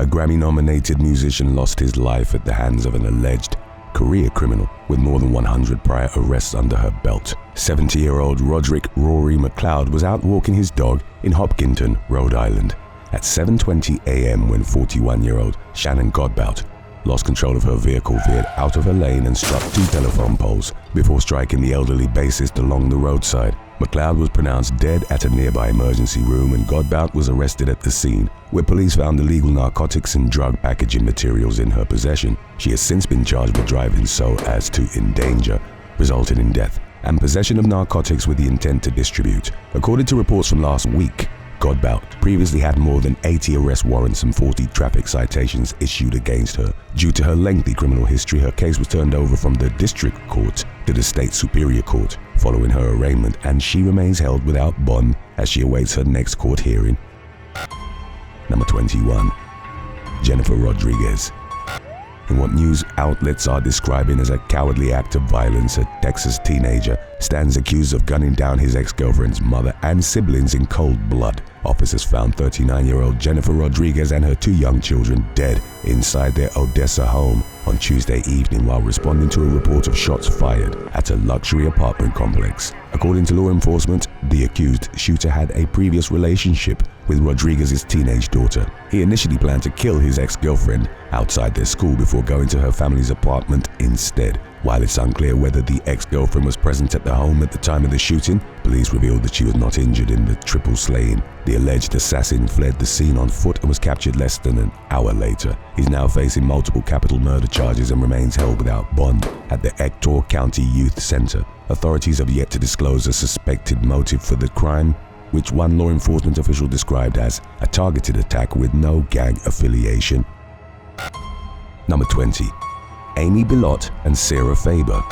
a Grammy-nominated musician lost his life at the hands of an alleged career criminal with more than 100 prior arrests under her belt. 70-year-old Roderick Rory McLeod was out walking his dog in Hopkinton, Rhode Island, at 7:20 a.m. when 41-year-old Shannon Godbout lost control of her vehicle, veered out of her lane and struck two telephone poles before striking the elderly bassist along the roadside. McLeod was pronounced dead at a nearby emergency room, and Godbout was arrested at the scene, where police found illegal narcotics and drug packaging materials in her possession. She has since been charged with driving so as to endanger, resulting in death, and possession of narcotics with the intent to distribute. According to reports from last week, Godbout previously had more than 80 arrest warrants and 40 traffic citations issued against her. Due to her lengthy criminal history, her case was turned over from the district court to the state superior court following her arraignment, and she remains held without bond as she awaits her next court hearing. Number 21. Jennifer Rodriguez. In what news outlets are describing as a cowardly act of violence, a Texas teenager stands accused of gunning down his ex-girlfriend's mother and siblings in cold blood. Officers found 39-year-old Jennifer Rodriguez and her two young children dead inside their Odessa home on Tuesday evening while responding to a report of shots fired at a luxury apartment complex. According to law enforcement, the accused shooter had a previous relationship with Rodriguez's teenage daughter. He initially planned to kill his ex-girlfriend outside their school before going to her family's apartment instead. While it's unclear whether the ex-girlfriend was present at the home at the time of the shooting, police revealed that she was not injured in the triple slaying. The alleged assassin fled the scene on foot and was captured less than an hour later. He's now facing multiple capital murder charges and remains held without bond at the Ector County Youth Center. Authorities have yet to disclose a suspected motive for the crime, which one law enforcement official described as a targeted attack with no gang affiliation. Number 20. Amy Billotte and Sarah Faber.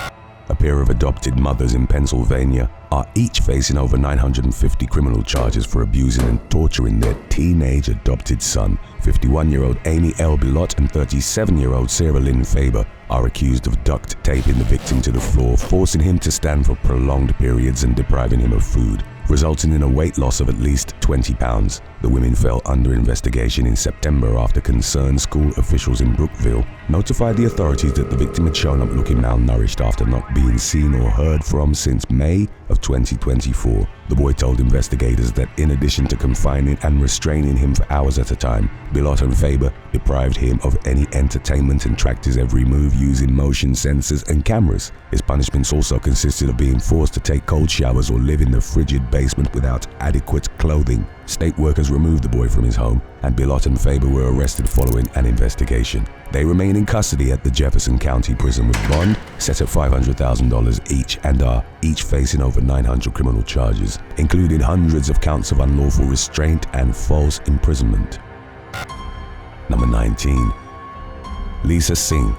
A pair of adopted mothers in Pennsylvania are each facing over 950 criminal charges for abusing and torturing their teenage adopted son. 51-year-old Amy L. Billotte and 37-year-old Sarah Lynn Faber are accused of duct taping the victim to the floor, forcing him to stand for prolonged periods and depriving him of food, resulting in a weight loss of at least 20 pounds. The women fell under investigation in September after concerned school officials in Brookville notified the authorities that the victim had shown up looking malnourished after not being seen or heard from since May of 2024. The boy told investigators that in addition to confining and restraining him for hours at a time, Billotte and Faber deprived him of any entertainment and tracked his every move using motion sensors and cameras. His punishments also consisted of being forced to take cold showers or live in the frigid basement without adequate clothing. State workers removed the boy from his home, and Billotte and Faber were arrested following an investigation. They remain in custody at the Jefferson County Prison with bond set at $500,000 each and are each facing over 900 criminal charges, including hundreds of counts of unlawful restraint and false imprisonment. Number 19. Lisa Singh.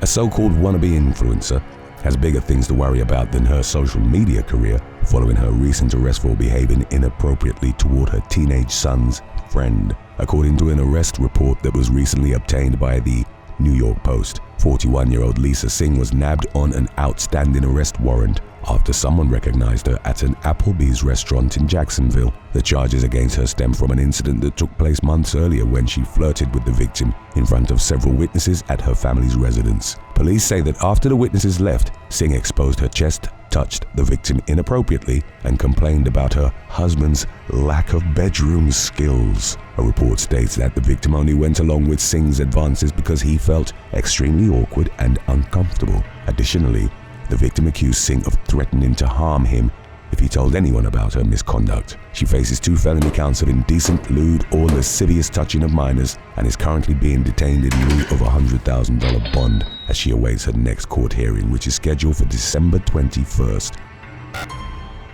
A so-called wannabe influencer has bigger things to worry about than her social media career following her recent arrest for behaving inappropriately toward her teenage son's friend. According to an arrest report that was recently obtained by the New York Post, 41-year-old Lisa Singh was nabbed on an outstanding arrest warrant after someone recognized her at an Applebee's restaurant in Jacksonville. The charges against her stem from an incident that took place months earlier when she flirted with the victim in front of several witnesses at her family's residence. Police say that after the witnesses left, Singh exposed her chest, touched the victim inappropriately, and complained about her husband's lack of bedroom skills. A report states that the victim only went along with Singh's advances because he felt extremely awkward and uncomfortable. Additionally, the victim accused Singh of threatening to harm him if he told anyone about her misconduct. She faces 2 felony counts of indecent, lewd, or lascivious touching of minors and is currently being detained in lieu of a $100,000 bond as she awaits her next court hearing, which is scheduled for December 21st.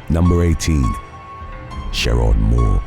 Number 18. Sherrone Moore.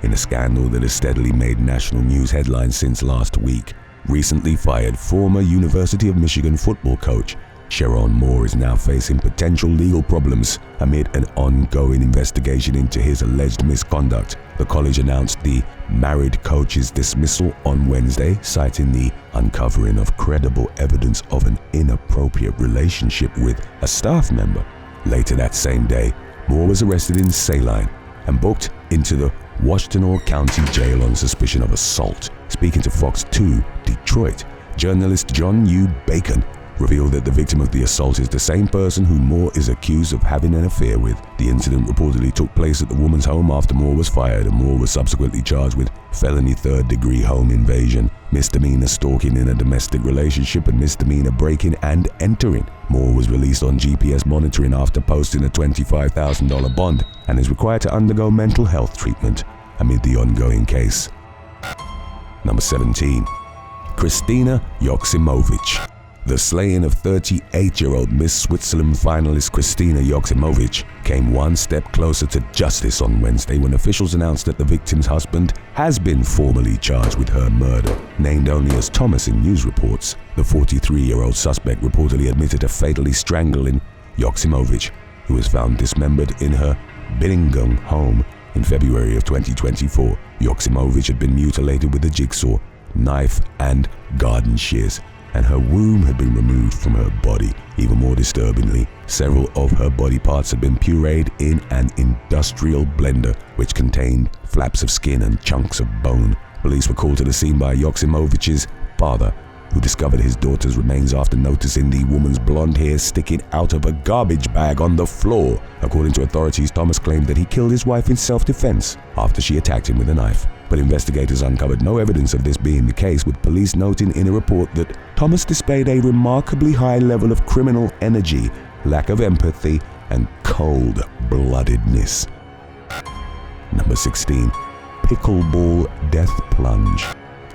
In a scandal that has steadily made national news headlines since last week, recently fired former University of Michigan football coach Sherrone Moore is now facing potential legal problems amid an ongoing investigation into his alleged misconduct. The college announced the married coach's dismissal on Wednesday, citing the uncovering of credible evidence of an inappropriate relationship with a staff member. Later that same day, Moore was arrested in Assailant and booked into the Washtenaw County Jail on suspicion of assault. Speaking to Fox 2 Detroit, journalist John U. Bacon revealed that the victim of the assault is the same person who Moore is accused of having an affair with. The incident reportedly took place at the woman's home after Moore was fired, and Moore was subsequently charged with felony third-degree home invasion, misdemeanor stalking in a domestic relationship, and misdemeanor breaking and entering. Moore was released on GPS monitoring after posting a $25,000 bond and is required to undergo mental health treatment amid the ongoing case. Number 17. Kristina Joksimovic. The slaying of 38-year-old Miss Switzerland finalist Kristina Joksimovic came one step closer to justice on Wednesday when officials announced that the victim's husband has been formally charged with her murder. Named only as Thomas in news reports, the 43-year-old suspect reportedly admitted to fatally strangling Joksimovic, who was found dismembered in her Billingen home in February of 2024. Joksimovic had been mutilated with a jigsaw, knife, and garden shears, and her womb had been removed from her body. Even more disturbingly, several of her body parts had been pureed in an industrial blender which contained flaps of skin and chunks of bone. Police were called to the scene by Joksimovic's father, who discovered his daughter's remains after noticing the woman's blonde hair sticking out of a garbage bag on the floor. According to authorities, Thomas claimed that he killed his wife in self-defense after she attacked him with a knife. But investigators uncovered no evidence of this being the case, with police noting in a report that Thomas displayed a remarkably high level of criminal energy, lack of empathy, and cold-bloodedness. Number 16. Pickleball death plunge.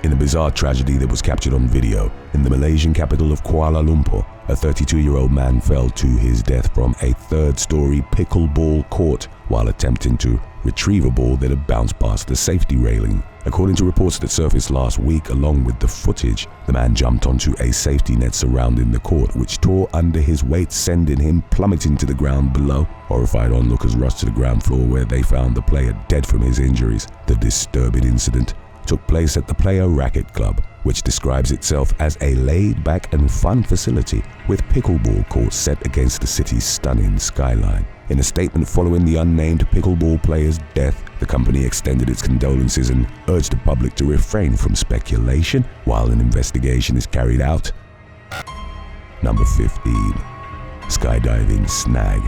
In a bizarre tragedy that was captured on video, in the Malaysian capital of Kuala Lumpur, a 32-year-old man fell to his death from a third-story pickleball court while attempting to retrieve a ball that had bounced past the safety railing. According to reports that surfaced last week along with the footage, the man jumped onto a safety net surrounding the court, which tore under his weight, sending him plummeting to the ground below. Horrified onlookers rushed to the ground floor, where they found the player dead from his injuries. The disturbing incident took place at the Player Racket Club, which describes itself as a laid-back and fun facility with pickleball courts set against the city's stunning skyline. In a statement following the unnamed pickleball player's death, the company extended its condolences and urged the public to refrain from speculation while an investigation is carried out. Number 15. Skydiving Snag.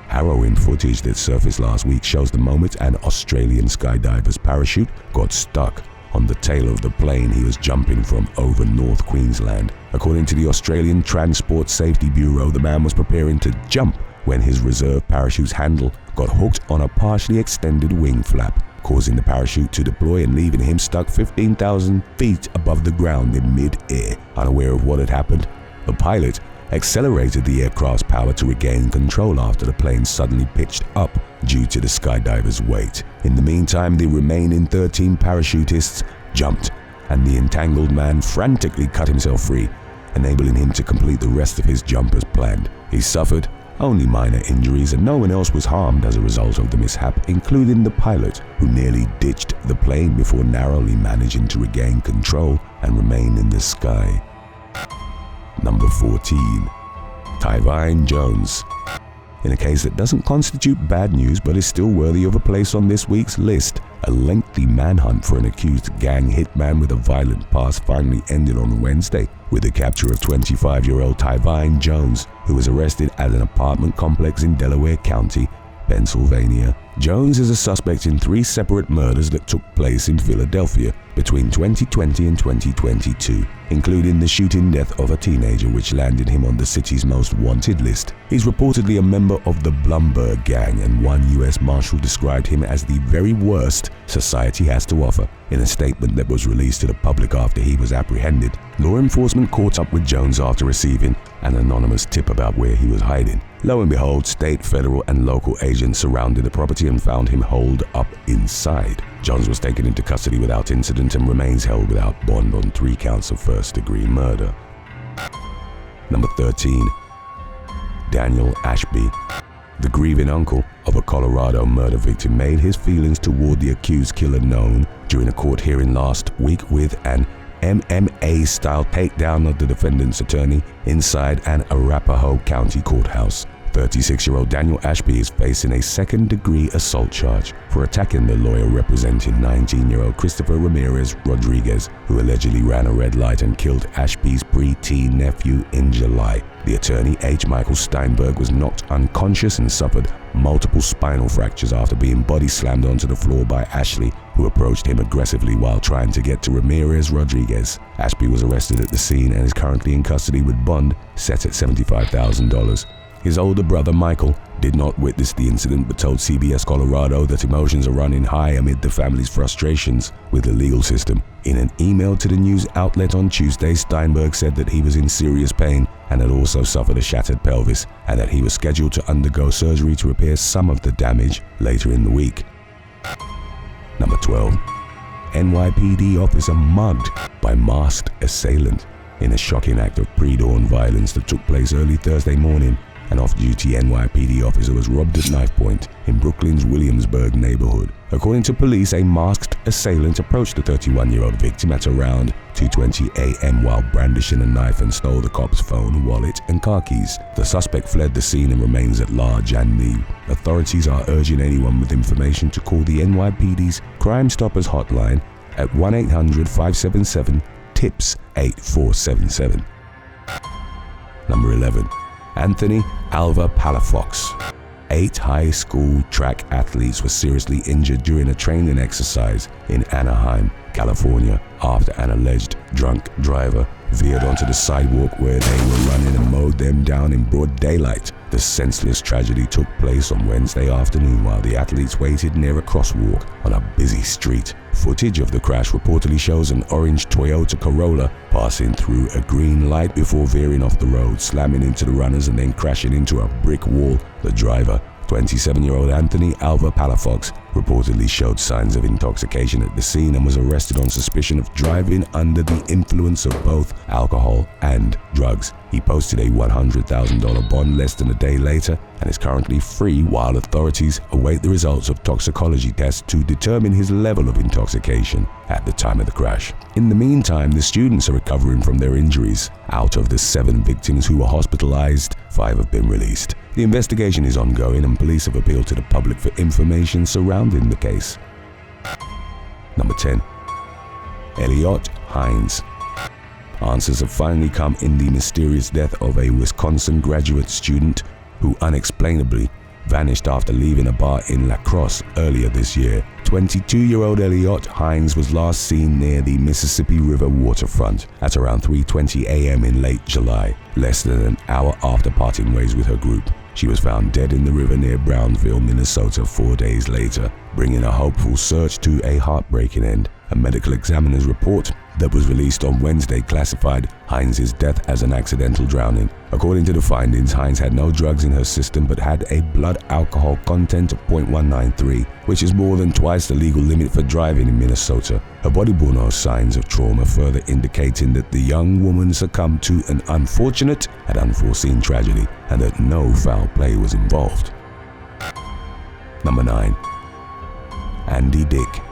Harrowing footage that surfaced last week shows the moment an Australian skydiver's parachute got stuck on the tail of the plane he was jumping from over North Queensland. According to the Australian Transport Safety Bureau, the man was preparing to jump when his reserve parachute's handle got hooked on a partially extended wing flap, causing the parachute to deploy and leaving him stuck 15,000 feet above the ground in mid-air. Unaware of what had happened, the pilot accelerated the aircraft's power to regain control after the plane suddenly pitched up due to the skydiver's weight. In the meantime, the remaining 13 parachutists jumped, and the entangled man frantically cut himself free, enabling him to complete the rest of his jump as planned. He suffered only minor injuries, and no one else was harmed as a result of the mishap, including the pilot, who nearly ditched the plane before narrowly managing to regain control and remain in the sky. Number 14. Tyvine Jones. In a case that doesn't constitute bad news but is still worthy of a place on this week's list, a lengthy manhunt for an accused gang hitman with a violent past finally ended on Wednesday with the capture of 25-year-old Tyvine Jones, who was arrested at an apartment complex in Delaware County, Pennsylvania. Jones is a suspect in 3 separate murders that took place in Philadelphia between 2020 and 2022, including the shooting death of a teenager, which landed him on the city's most wanted list. He's reportedly a member of the Blumberg gang, and one U.S. Marshal described him as the very worst society has to offer. In a statement that was released to the public after he was apprehended, law enforcement caught up with Jones after receiving an anonymous tip about where he was hiding. Lo and behold, state, federal, and local agents surrounded the property and found him holed up inside. Jones was taken into custody without incident and remains held without bond on 3 counts of first-degree murder. Number 13. Daniel Ashby. The grieving uncle of a Colorado murder victim made his feelings toward the accused killer known during a court hearing last week with an MMA-style takedown of the defendant's attorney inside an Arapahoe County courthouse. 36-year-old Daniel Ashby is facing a second-degree assault charge for attacking the lawyer representing 19-year-old Christopher Ramirez Rodriguez, who allegedly ran a red light and killed Ashby's preteen nephew in July. The attorney, H. Michael Steinberg, was knocked unconscious and suffered multiple spinal fractures after being body slammed onto the floor by Ahle, who approached him aggressively while trying to get to Ramirez Rodriguez. Ashby was arrested at the scene and is currently in custody with bond set at $75,000. His older brother, Michael, did not witness the incident but told CBS Colorado that emotions are running high amid the family's frustrations with the legal system. In an email to the news outlet on Tuesday, Steinberg said that he was in serious pain and had also suffered a shattered pelvis, and that he was scheduled to undergo surgery to repair some of the damage later in the week. Number 12. NYPD officer mugged by masked assailant in a shocking act of pre-dawn violence that took place early Thursday morning. An off-duty NYPD officer was robbed at knife point in Brooklyn's Williamsburg neighborhood. According to police, a masked assailant approached the 31-year-old victim at around 2:20 a.m. while brandishing a knife and stole the cop's phone, wallet, and car keys. The suspect fled the scene and remains at large, and the authorities are urging anyone with information to call the NYPD's Crime Stoppers hotline at 1-800-577-TIPS 8477. Number 11. Anthony Alva-Palafox. 8 high school track athletes were seriously injured during a training exercise in Anaheim, California, after an alleged drunk driver veered onto the sidewalk where they were running and mowed them down in broad daylight. The senseless tragedy took place on Wednesday afternoon while the athletes waited near a crosswalk on a busy street. Footage of the crash reportedly shows an orange Toyota Corolla passing through a green light before veering off the road, slamming into the runners and then crashing into a brick wall. The driver, 27-year-old Anthony Alva-Palafox, reportedly showed signs of intoxication at the scene and was arrested on suspicion of driving under the influence of both alcohol and drugs. He posted a $100,000 bond less than a day later and is currently free while authorities await the results of toxicology tests to determine his level of intoxication at the time of the crash. In the meantime, the students are recovering from their injuries. Out of the 7 victims who were hospitalized, 5 have been released. The investigation is ongoing and police have appealed to the public for information surrounding the case. Number 10. Eliotte Heinz. Answers have finally come in the mysterious death of a Wisconsin graduate student who unexplainably vanished after leaving a bar in La Crosse earlier this year. 22-year-old Eliotte Heinz was last seen near the Mississippi River waterfront at around 3:20 a.m. in late July, less than an hour after parting ways with her group. She was found dead in the river near Brownsville, Minnesota 4 days later, bringing a hopeful search to a heartbreaking end. A medical examiner's report that was released on Wednesday classified Heinz's death as an accidental drowning. According to the findings, Heinz had no drugs in her system but had a blood alcohol content of 0.193, which is more than twice the legal limit for driving in Minnesota. Her body bore no signs of trauma, further indicating that the young woman succumbed to an unfortunate and unforeseen tragedy and that no foul play was involved. Number 9. Andy Dick.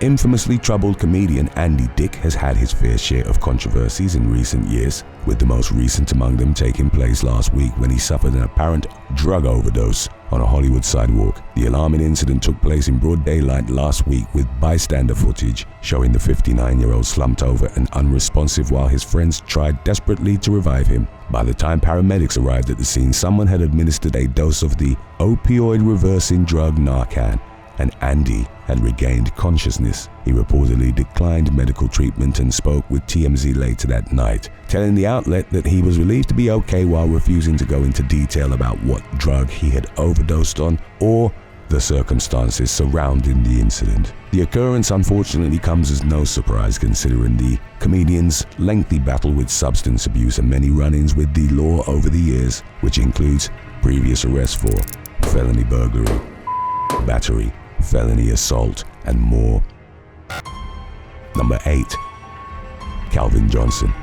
Infamously troubled comedian Andy Dick has had his fair share of controversies in recent years, with the most recent among them taking place last week when he suffered an apparent drug overdose on a Hollywood sidewalk. The alarming incident took place in broad daylight last week, with bystander footage showing the 59-year-old slumped over and unresponsive while his friends tried desperately to revive him. By the time paramedics arrived at the scene, someone had administered a dose of the opioid-reversing drug Narcan, and Andy had regained consciousness. He reportedly declined medical treatment and spoke with TMZ later that night, telling the outlet that he was relieved to be okay while refusing to go into detail about what drug he had overdosed on or the circumstances surrounding the incident. The occurrence unfortunately comes as no surprise considering the comedian's lengthy battle with substance abuse and many run-ins with the law over the years, which includes previous arrests for felony burglary, battery, felony assault, and more. Number 8. Calvin Johnson.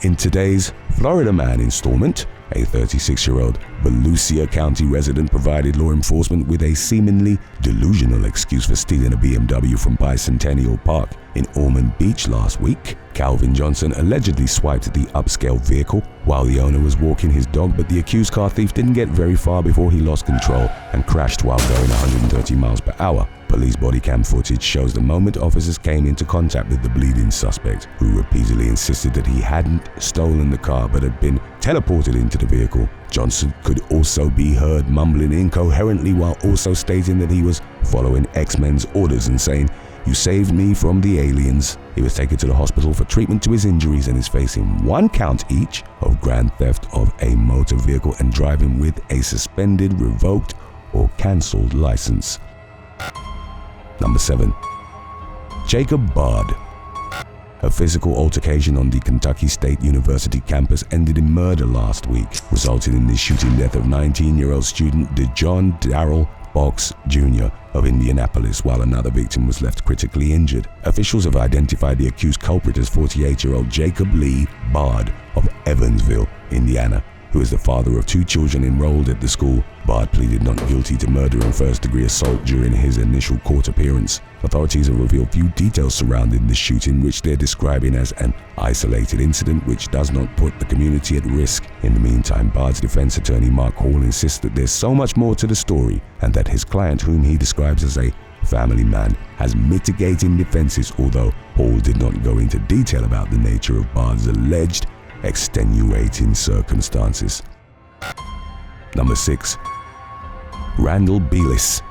In today's Florida Man installment, A 36-year-old Volusia County resident provided law enforcement with a seemingly delusional excuse for stealing a BMW from Bicentennial Park in Ormond Beach last week. Calvin Johnson allegedly swiped the upscale vehicle while the owner was walking his dog, but the accused car thief didn't get very far before he lost control and crashed while going 130 miles per hour. Police body cam footage shows the moment officers came into contact with the bleeding suspect, who repeatedly insisted that he hadn't stolen the car but had been teleported into the vehicle. Johnson could also be heard mumbling incoherently while also stating that he was following X-Men's orders and saying, "You saved me from the aliens." He was taken to the hospital for treatment to his injuries and is facing 1 count each of grand theft of a motor vehicle and driving with a suspended, revoked, or cancelled license. Number 7. Jacob Bard. A physical altercation on the Kentucky State University campus ended in murder last week, resulting in the shooting death of 19-year-old student DeJohn Darrell Box Jr. of Indianapolis, while another victim was left critically injured. Officials have identified the accused culprit as 48-year-old Jacob Lee Bard of Evansville, Indiana, who is the father of 2 children enrolled at the school. Bard pleaded not guilty to murder and first-degree assault during his initial court appearance. Authorities have revealed few details surrounding the shooting, which they're describing as an isolated incident which does not put the community at risk. In the meantime, Bard's defense attorney Mark Hall insists that there's so much more to the story and that his client, whom he describes as a family man, has mitigating defenses, although Hall did not go into detail about the nature of Bard's alleged extenuating circumstances. Number 6. Randall Beallis.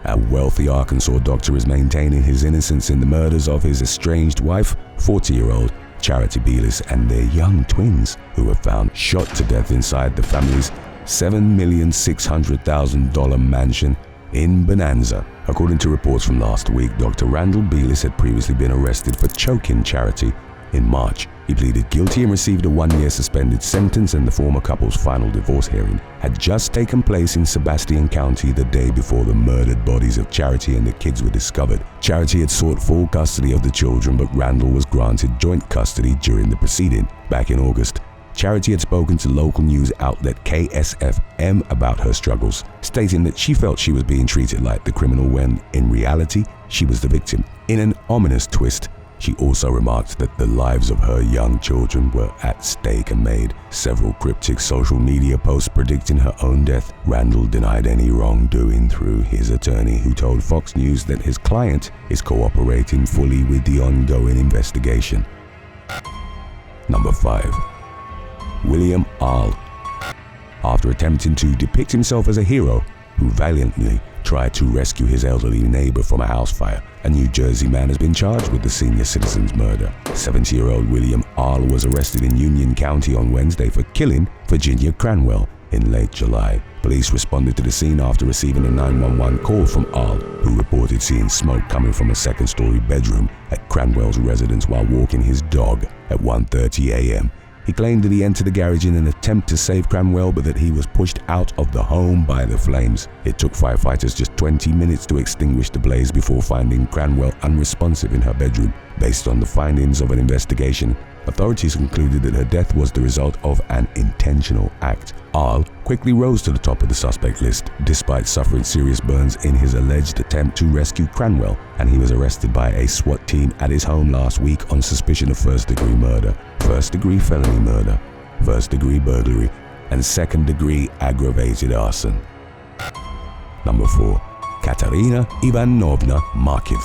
A wealthy Arkansas doctor is maintaining his innocence in the murders of his estranged wife, 40-year-old Charity Beallis, and their young twins, who were found shot to death inside the family's $7,600,000 mansion in Bonanza. According to reports from last week, Dr. Randall Beallis had previously been arrested for choking Charity. In March, he pleaded guilty and received a 1-year suspended sentence, and the former couple's final divorce hearing had just taken place in Sebastian County the day before the murdered bodies of Charity and the kids were discovered. Charity had sought full custody of the children, but Randall was granted joint custody during the proceeding. Back in August, Charity had spoken to local news outlet KSFM about her struggles, stating that she felt she was being treated like the criminal when, in reality, she was the victim. In an ominous twist, she also remarked that the lives of her young children were at stake and made several cryptic social media posts predicting her own death. Randall denied any wrongdoing through his attorney, who told Fox News that his client is cooperating fully with the ongoing investigation. Number 5. William Ahle. After attempting to depict himself as a hero who valiantly tried to rescue his elderly neighbor from a house fire, a New Jersey man has been charged with the senior citizen's murder. 70-year-old William Ahle was arrested in Union County on Wednesday for killing Virginia Cranwell in late July. Police responded to the scene after receiving a 911 call from Ahle, who reported seeing smoke coming from a second-story bedroom at Cranwell's residence while walking his dog at 1:30 a.m. He claimed that he entered the garage in an attempt to save Cranwell, but that he was pushed out of the home by the flames. It took firefighters just 20 minutes to extinguish the blaze before finding Cranwell unresponsive in her bedroom. Based on the findings of an investigation, authorities concluded that her death was the result of an intentional act. Ahle quickly rose to the top of the suspect list, despite suffering serious burns in his alleged attempt to rescue Cranwell, and he was arrested by a SWAT team at his home last week on suspicion of first-degree murder, first-degree felony murder, first-degree burglary, and second-degree aggravated arson. Number 4. Katerina Ivanovna Markiv.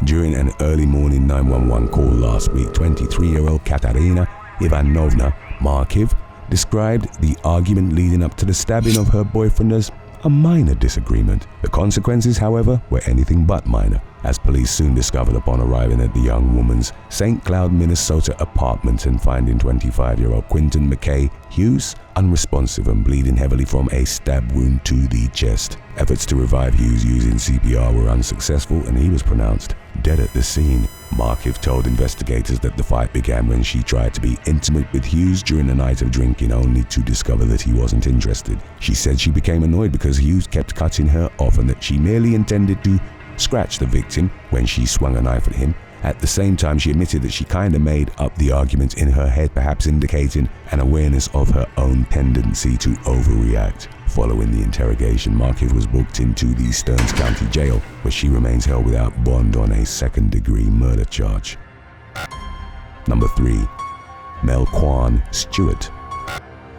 During an early morning 911 call last week, 23-year-old Katerina Ivanovna Markiv described the argument leading up to the stabbing of her boyfriend as a minor disagreement. The consequences, however, were anything but minor, as police soon discovered upon arriving at the young woman's St. Cloud, Minnesota apartment and finding 25-year-old Quinton McKay Hughes unresponsive and bleeding heavily from a stab wound to the chest. Efforts to revive Hughes using CPR were unsuccessful, and he was pronounced dead at the scene. Markiv told investigators that the fight began when she tried to be intimate with Hughes during a night of drinking, only to discover that he wasn't interested. She said she became annoyed because Hughes kept cutting her off and that she merely intended to scratch the victim when she swung a knife at him, At the same time, she admitted that she kinda made up the arguments in her head, perhaps indicating an awareness of her own tendency to overreact. Following the interrogation, Markiv was booked into the Stearns County Jail, where she remains held without bond on a second-degree murder charge. Number 3. Melquan Stewart.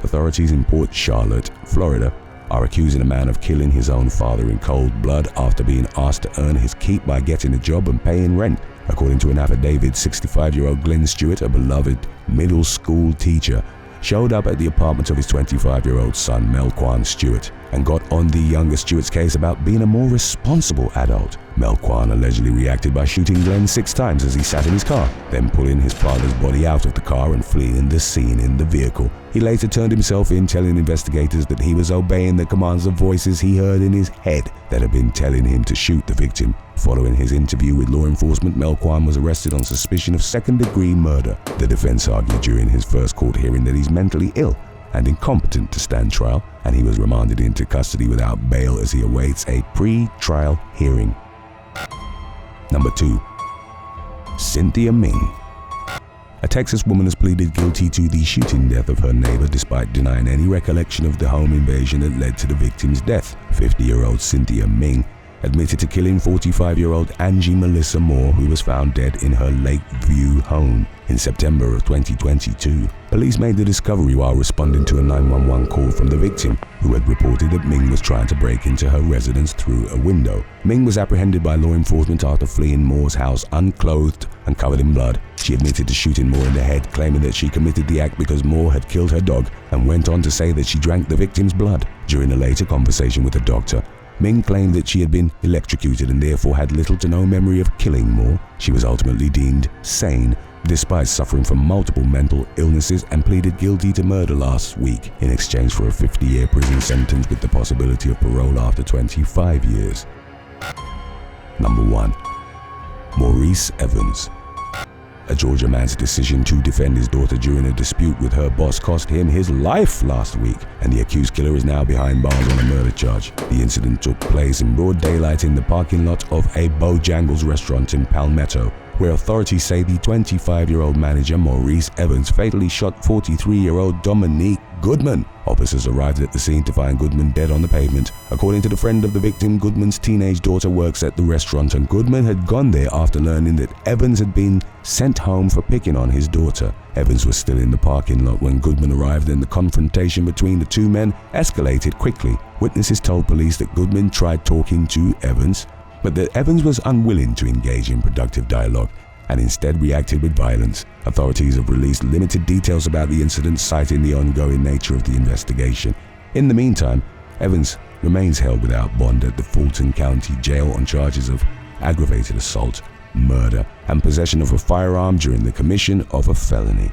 Authorities in Port Charlotte, Florida, are accusing a man of killing his own father in cold blood after being asked to earn his keep by getting a job and paying rent. According to an affidavit, 65-year-old Glenn Stewart, a beloved middle school teacher, showed up at the apartment of his 25-year-old son, Melquan Stewart, and got on the younger Stewart's case about being a more responsible adult. Melquan allegedly reacted by shooting Glenn 6 times as he sat in his car, then pulling his father's body out of the car and fleeing the scene in the vehicle. He later turned himself in, telling investigators that he was obeying the commands of voices he heard in his head that had been telling him to shoot the victim. Following his interview with law enforcement, Melquan was arrested on suspicion of second-degree murder. The defense argued during his first court hearing that he's mentally ill and incompetent to stand trial, and he was remanded into custody without bail as he awaits a pre-trial hearing. Number 2. Cynthia MIng. A Texas woman has pleaded guilty to the shooting death of her neighbor despite denying any recollection of the home invasion that led to the victim's death. 50-year-old Cynthia MIng admitted to killing 45-year-old Angie Melissa Moore, who was found dead in her Lakeview home in September of 2022. Police made the discovery while responding to a 911 call from the victim, who had reported that MIng was trying to break into her residence through a window. MIng was apprehended by law enforcement after fleeing Moore's house unclothed and covered in blood. She admitted to shooting Moore in the head, claiming that she committed the act because Moore had killed her dog, and went on to say that she drank the victim's blood. During a later conversation with a doctor, MIng claimed that she had been electrocuted and therefore had little to no memory of killing Moore. She was ultimately deemed sane, despite suffering from multiple mental illnesses, and pleaded guilty to murder last week in exchange for a 50-year prison sentence with the possibility of parole after 25 years. Number 1. Maurice Evans. A Georgia man's decision to defend his daughter during a dispute with her boss cost him his life last week, and the accused killer is now behind bars on a murder charge. The incident took place in broad daylight in the parking lot of a Bojangles restaurant in Palmetto, where authorities say the 25-year-old manager, Maurice Evans, fatally shot 43-year-old Dominique Goodman. Officers arrived at the scene to find Goodman dead on the pavement. According to the friend of the victim, Goodman's teenage daughter works at the restaurant, and Goodman had gone there after learning that Evans had been sent home for picking on his daughter. Evans was still in the parking lot when Goodman arrived, and the confrontation between the two men escalated quickly. Witnesses told police that Goodman tried talking to Evans, but that Evans was unwilling to engage in productive dialogue and instead reacted with violence. Authorities have released limited details about the incident, citing the ongoing nature of the investigation. In the meantime, Evans remains held without bond at the Fulton County Jail on charges of aggravated assault, murder, and possession of a firearm during the commission of a felony.